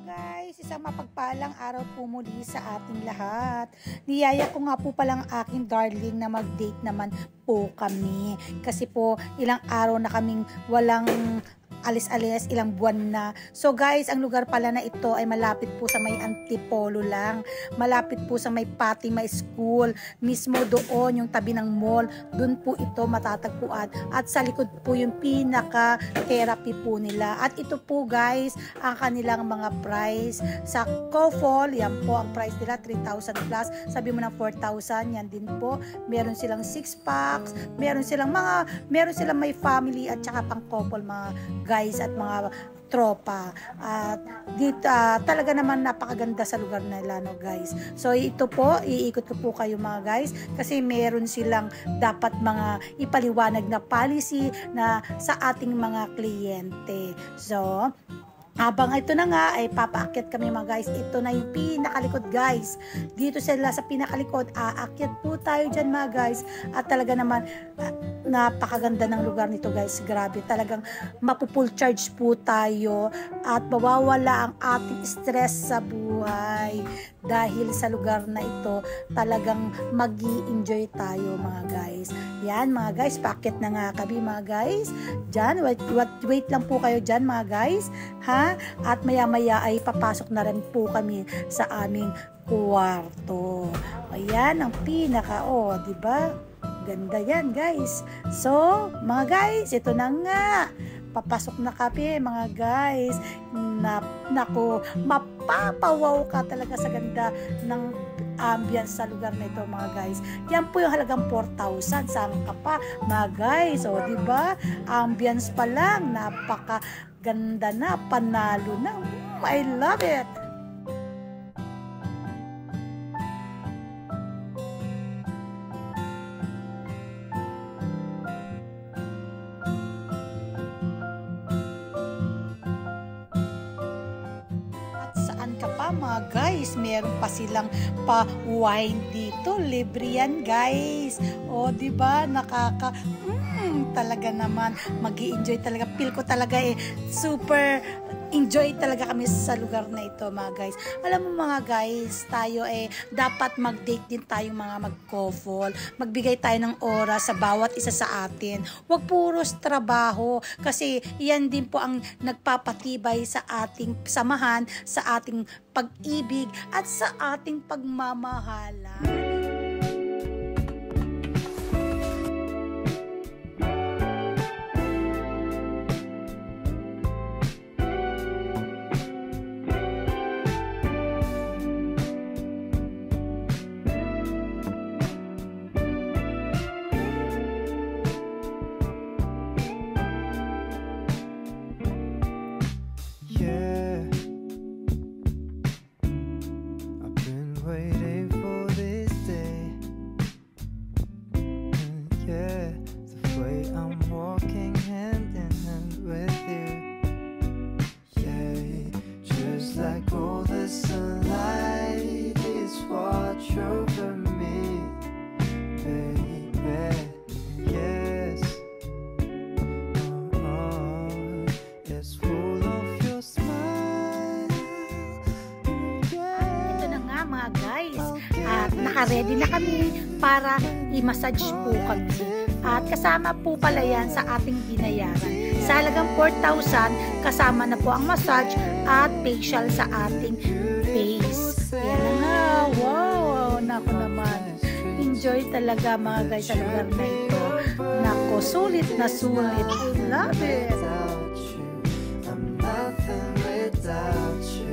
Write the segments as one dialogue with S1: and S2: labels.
S1: guys, isang mapagpalang araw po muli sa ating lahat. Niyaya ko nga po palang aking darling na mag-date naman po kami. Kasi po ilang araw na kaming walang alis-alis, ilang buwan na. So guys, ang lugar pala na ito ay malapit po sa may Antipolo lang. Malapit po sa may Fatima School. Mismo doon, yung tabi ng mall. Doon po ito matatagpuan. At sa likod po yung pinaka-therapy po nila. At ito po guys, ang kanilang mga price. Sa Kofol, yan po ang price nila, 3,000 plus. Sabi mo ng 4,000, yan din po. Meron silang 6 packs. Meron silang may family at saka pang couple mga guys at mga tropa. At dito talaga naman napakaganda sa lugar nila, no guys. So ito po, iikot ko po kayo mga guys kasi meron silang dapat mga ipaliwanag na policy na sa ating mga kliyente. So habang ito na nga ay papaakyat kami mga guys. Ito na yung pinakalikod guys. Dito sila sa pinakalikod. Aakyat po tayo dyan mga guys. At talaga naman napakaganda ng lugar nito guys. Grabe. Talagang mapupull charge po tayo. At mawawala ang ating stress sa buhay. Dahil sa lugar na ito talagang mag-i-enjoy tayo mga guys. Yan mga guys. Paakyat na nga kami mga guys. Dyan. Wait lang po kayo dyan mga guys. Ha? At maya-maya ay papasok na rin po kami sa aming kwarto. Ayan ang pinaka, di ba? Ganda yan, guys. So, mga guys, ito na nga. Papasok na kami, mga guys. Nako, mapapawaw ka talaga sa ganda ng ambience sa lugar na ito mga guys. Yan po yung halagang 4,000. Saan ka pa mga guys? O diba? Ambience pa lang. Napaka ganda na. Panalo na. I love it. Ka pa mga guys, meron pa silang pa-wine dito, libre yan guys. O diba, talaga naman magi-enjoy talaga, feel ko talaga super enjoy talaga kami sa lugar na ito mga guys. Alam mo mga guys, tayo dapat mag-date din tayo mga mag-couple. Magbigay tayo ng oras sa bawat isa sa atin. Huwag puros trabaho kasi yan din po ang nagpapatibay sa ating samahan, sa ating pag-ibig at sa ating pagmamahalan. Naka-ready na kami para i-massage po kami. At kasama po pala yan sa ating binayaran. Sa halagang 4,000, kasama na po ang massage at facial sa ating face. Yan na. Wow! Naku naman. Enjoy talaga mga guys sa lugar na ito. Naku, sulit na sulit. I love it. I'm nothing without you.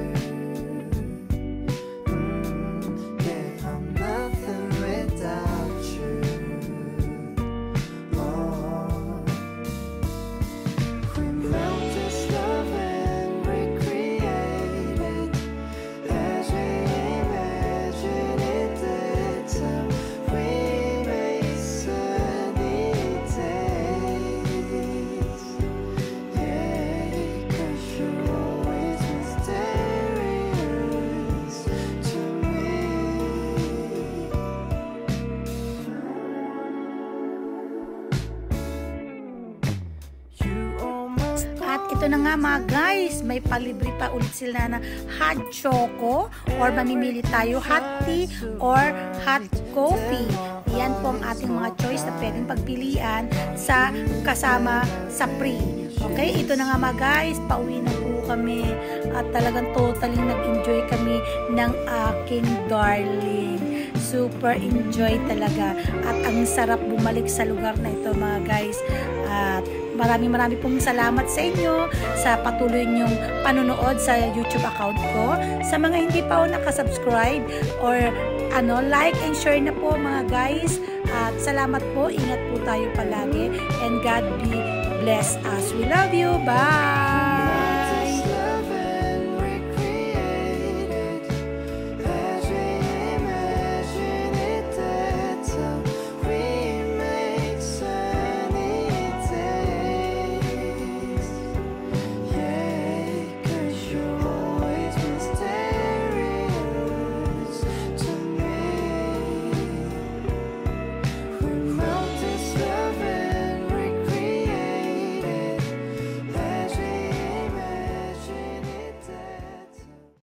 S1: na nga mga guys, may palibre pa ulit sila na hot choco or mamimili tayo hot tea or hot coffee. Yan po ang ating mga choice na pwedeng pagpilian sa kasama sa free. Okay, ito na nga mga guys, pauwi na po kami at talagang totally nag-enjoy kami ng aking darling. Super enjoy talaga at ang sarap bumalik sa lugar na ito mga guys. At maraming pong salamat sa inyo sa patuloy niyong panonood sa YouTube account ko. Sa mga hindi pa nakasubscribe or like and share na po mga guys. At salamat po, ingat po tayo palagi and God bless us. We love you. Bye!